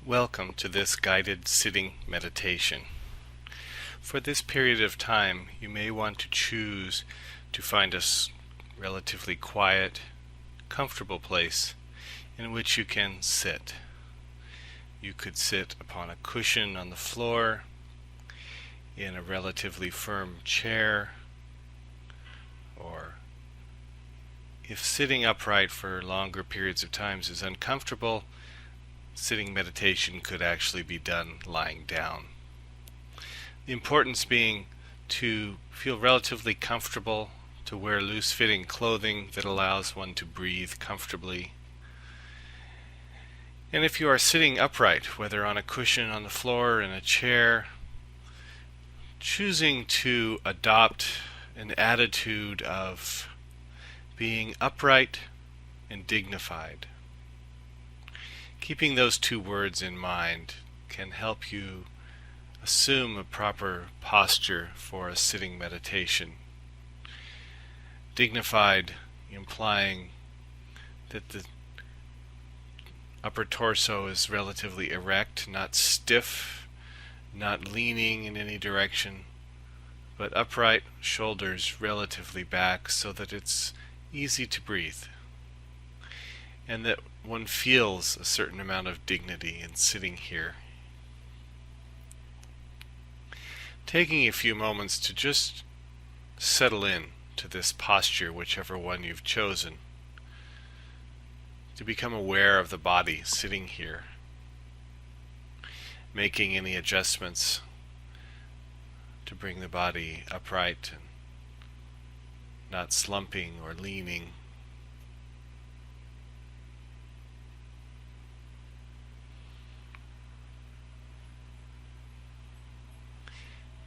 Welcome to this guided sitting meditation. For this period of time, you may want to choose to find a relatively quiet, comfortable place in which you can sit. You could sit upon a cushion on the floor, in a relatively firm chair, or if sitting upright for longer periods of time is uncomfortable, sitting meditation could actually be done lying down. The importance being to feel relatively comfortable, to wear loose-fitting clothing that allows one to breathe comfortably. And if you are sitting upright, whether on a cushion on the floor or in a chair, choosing to adopt an attitude of being upright and dignified. Keeping those two words in mind can help you assume a proper posture for a sitting meditation. Dignified, implying that the upper torso is relatively erect, not stiff, not leaning in any direction, but upright, shoulders relatively back so that it's easy to breathe, and that one feels a certain amount of dignity in sitting here. Taking a few moments to just settle in to this posture, whichever one you've chosen, to become aware of the body sitting here, making any adjustments to bring the body upright and not slumping or leaning.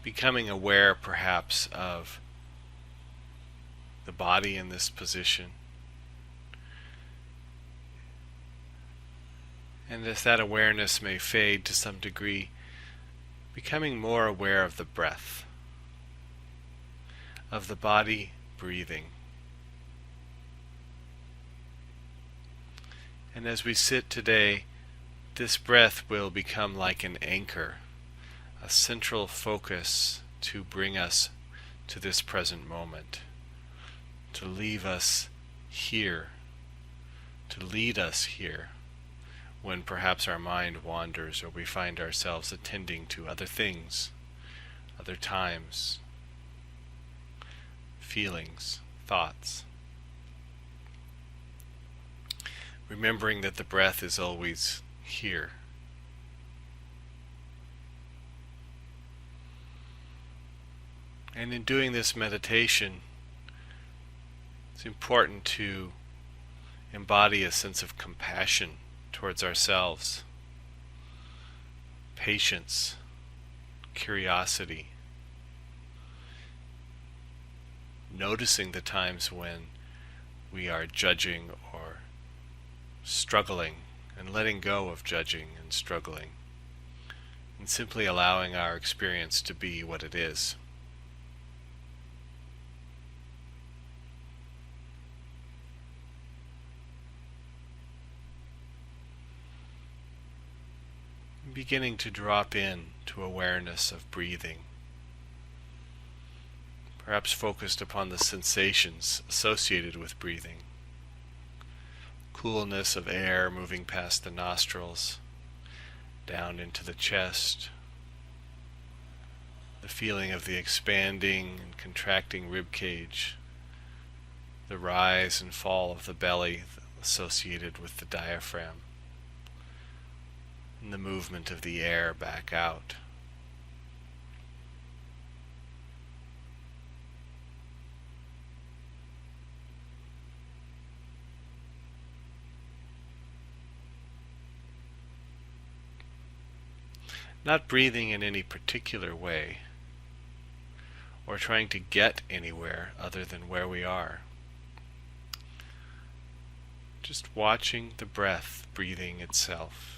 Becoming aware perhaps of the body in this position. And as that awareness may fade to some degree, becoming more aware of the breath, of the body breathing. And as we sit today, this breath will become like an anchor, a central focus to bring us to this present moment, to leave us here, to lead us here, when perhaps our mind wanders or we find ourselves attending to other things, other times, feelings, thoughts. Remembering that the breath is always here. And in doing this meditation, it's important to embody a sense of compassion towards ourselves, patience, curiosity, noticing the times when we are judging or struggling, and letting go of judging and struggling, and simply allowing our experience to be what it is. Beginning to drop in to awareness of breathing, perhaps focused upon the sensations associated with breathing. Coolness of air moving past the nostrils, down into the chest, the feeling of the expanding and contracting rib cage, the rise and fall of the belly associated with the diaphragm, and the movement of the air back out. Not breathing in any particular way, or trying to get anywhere other than where we are. Just watching the breath breathing itself.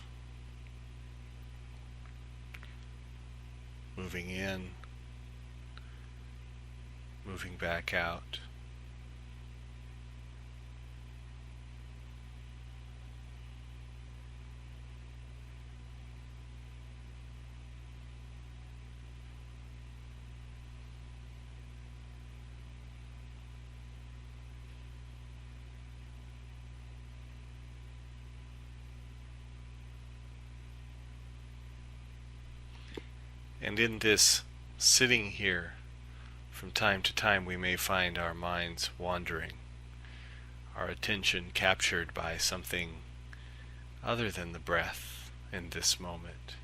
Moving in, moving back out. And in this sitting here, from time to time we may find our minds wandering, our attention captured by something other than the breath in this moment.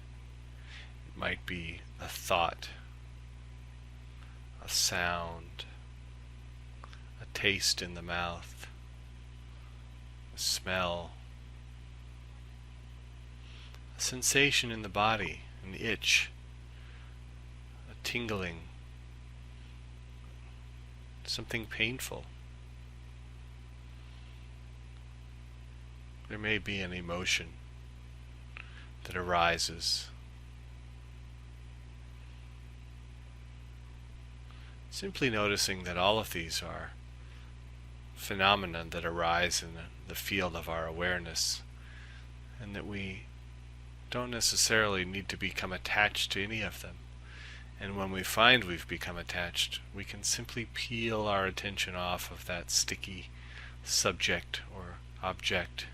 It might be a thought, a sound, a taste in the mouth, a smell, a sensation in the body, an itch, a tingling, something painful. There may be an emotion that arises. Simply noticing that all of these are phenomena that arise in the field of our awareness, and that we don't necessarily need to become attached to any of them. And when we find we've become attached, we can simply peel our attention off of that sticky subject or object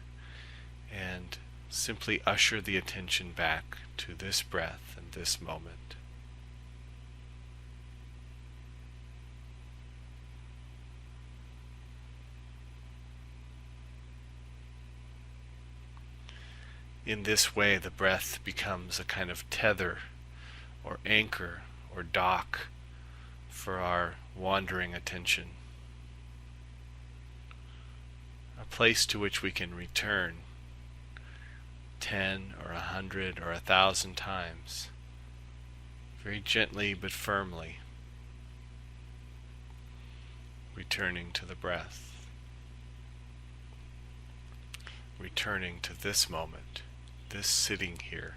and simply usher the attention back to this breath and this moment. In this way, the breath becomes a kind of tether or anchor or dock for our wandering attention, a place to which we can return 10 or 100 or 1,000 times, very gently but firmly, returning to the breath, returning to this moment, this sitting here.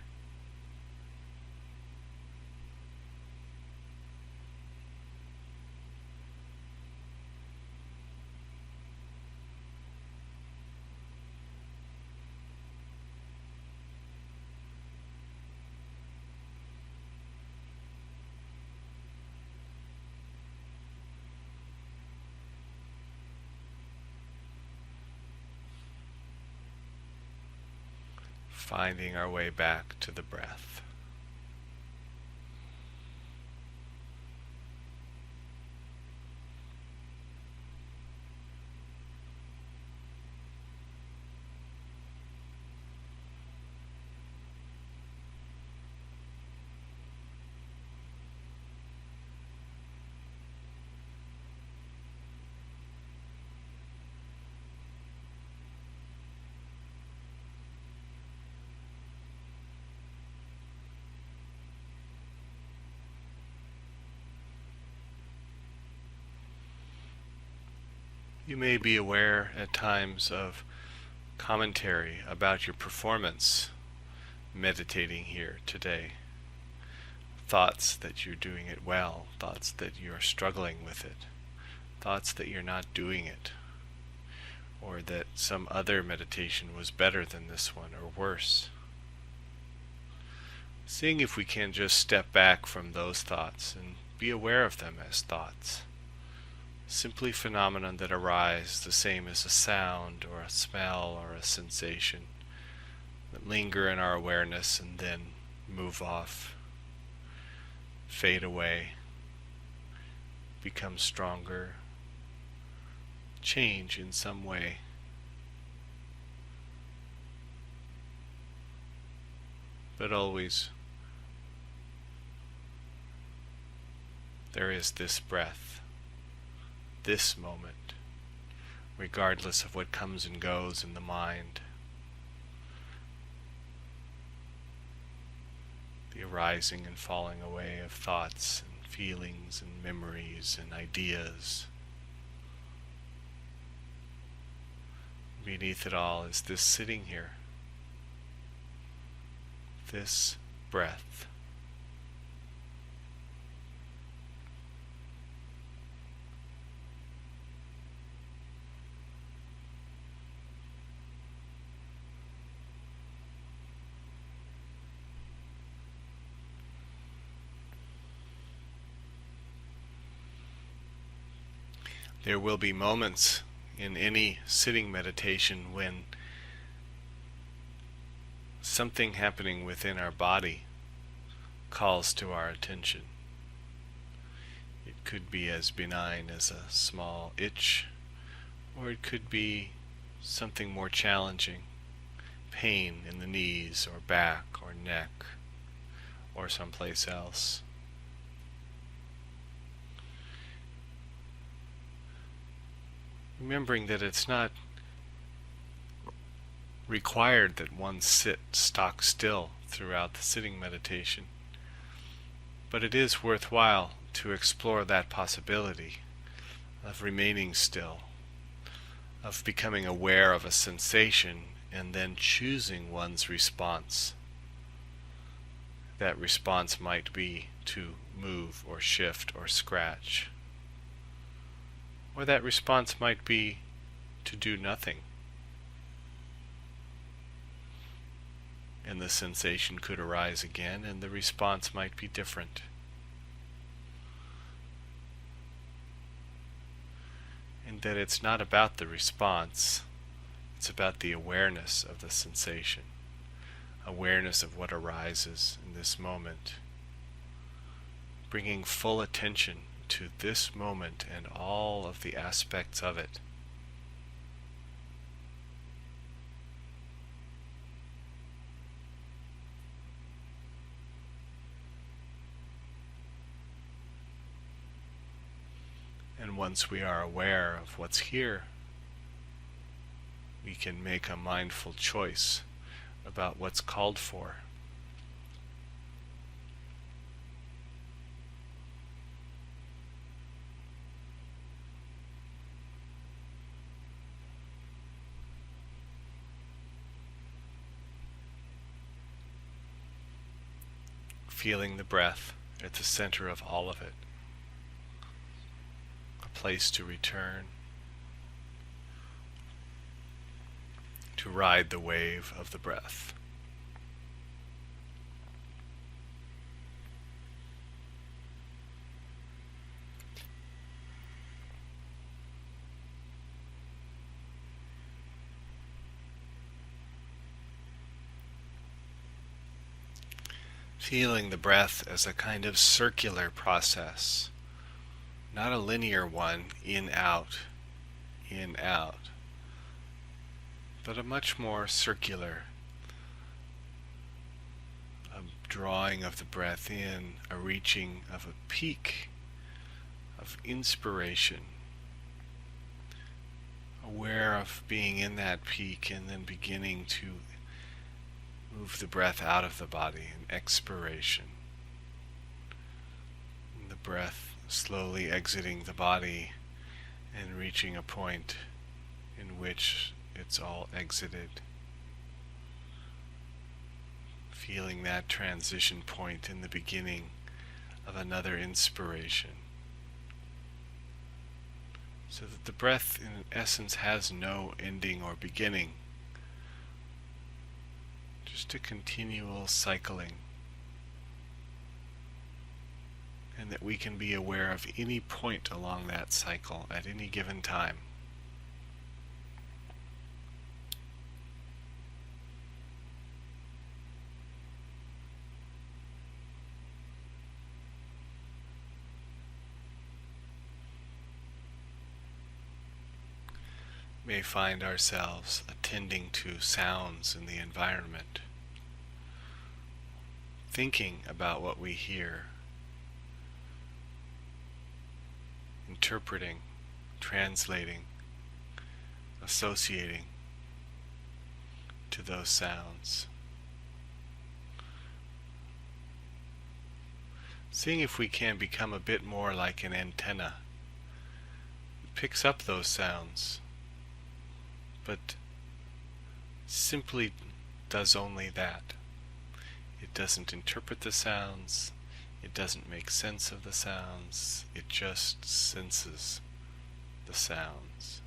Finding our way back to the breath. You may be aware at times of commentary about your performance meditating here today. Thoughts that you're doing it well, thoughts that you're struggling with it, thoughts that you're not doing it, or that some other meditation was better than this one or worse. Seeing if we can just step back from those thoughts and be aware of them as thoughts. Simply phenomena that arise the same as a sound or a smell or a sensation that linger in our awareness and then move off, fade away, become stronger, change in some way. But always there is this breath, this moment, regardless of what comes and goes in the mind, the arising and falling away of thoughts and feelings and memories and ideas. Beneath it all is this sitting here, this breath. There will be moments in any sitting meditation when something happening within our body calls to our attention. It could be as benign as a small itch, or it could be something more challenging, pain in the knees or back or neck or someplace else. Remembering that it's not required that one sit stock still throughout the sitting meditation, but it is worthwhile to explore that possibility of remaining still, of becoming aware of a sensation and then choosing one's response. That response might be to move or shift or scratch. Or that response might be to do nothing. And the sensation could arise again, and the response might be different. And that it's not about the response, it's about the awareness of the sensation, awareness of what arises in this moment, bringing full attention to this moment and all of the aspects of it. And once we are aware of what's here, we can make a mindful choice about what's called for. Feeling the breath at the center of all of it. A place to return, to ride the wave of the breath. Feeling the breath as a kind of circular process, not a linear one, in, out, but a much more circular, a drawing of the breath in, a reaching of a peak of inspiration, aware of being in that peak and then beginning to move the breath out of the body, an expiration. And the breath slowly exiting the body and reaching a point in which it's all exited. Feeling that transition point in the beginning of another inspiration. So that the breath in essence has no ending or beginning. Just a continual cycling, and that we can be aware of any point along that cycle at any given time. May find ourselves attending to sounds in the environment, thinking about what we hear, interpreting, translating, associating to those sounds. Seeing if we can become a bit more like an antenna. It picks up those sounds, but simply does only that. It doesn't interpret the sounds, it doesn't make sense of the sounds, it just senses the sounds.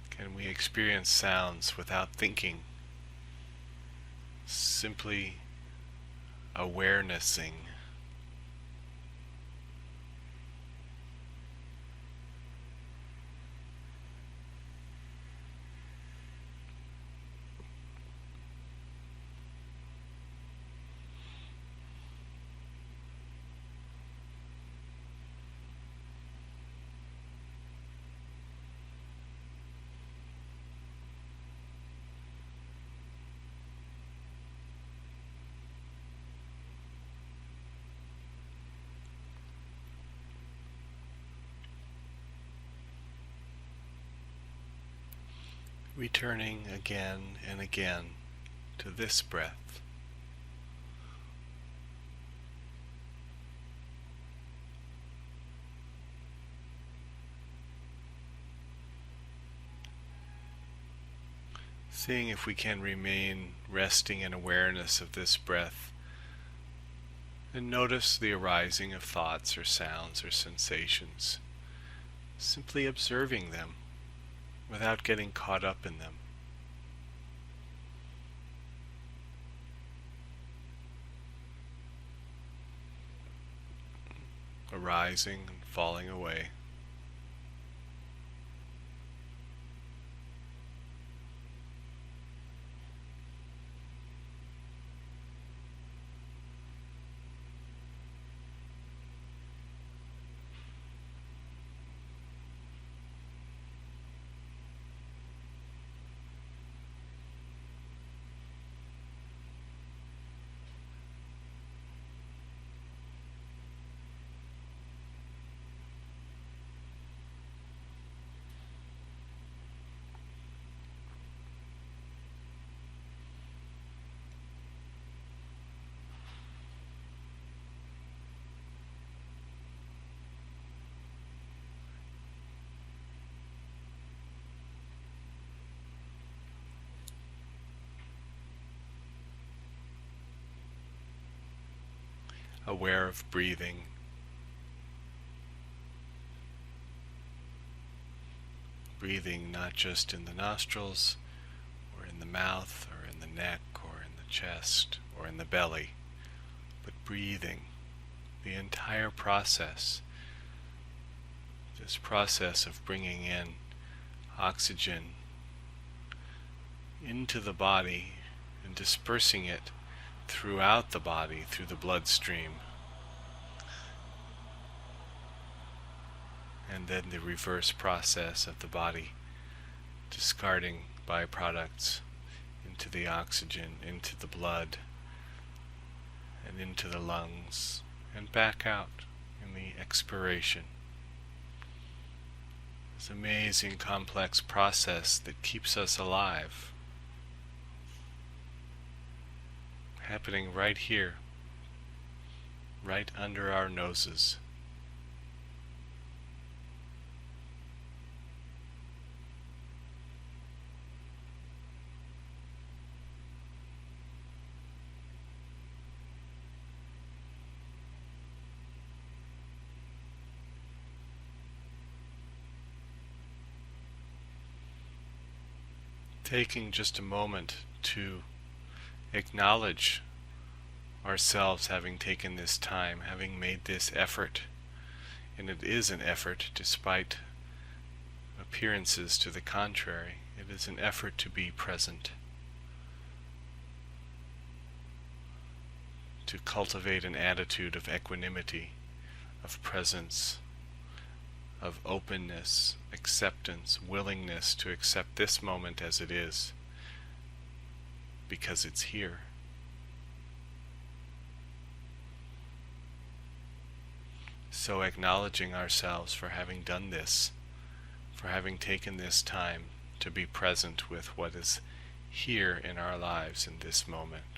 Can we experience sounds without thinking? Simply awarenessing. returning again and again to this breath. Seeing if we can remain resting in awareness of this breath and notice the arising of thoughts or sounds or sensations, simply observing them without getting caught up in them. Arising and falling away. Aware of breathing. Breathing not just in the nostrils, or in the mouth, or in the neck, or in the chest, or in the belly, but breathing the entire process. This process of bringing in oxygen into the body and dispersing it throughout the body, through the bloodstream. And then the reverse process of the body discarding byproducts into the oxygen, into the blood, and into the lungs, and back out in the expiration. This amazing complex process that keeps us alive, happening right here, right under our noses. Taking just a moment to acknowledge ourselves having taken this time, having made this effort. And it is an effort despite appearances to the contrary. It is an effort to be present, to cultivate an attitude of equanimity, of presence, of openness, acceptance, willingness to accept this moment as it is, because it's here. So acknowledging ourselves for having done this, for having taken this time to be present with what is here in our lives in this moment.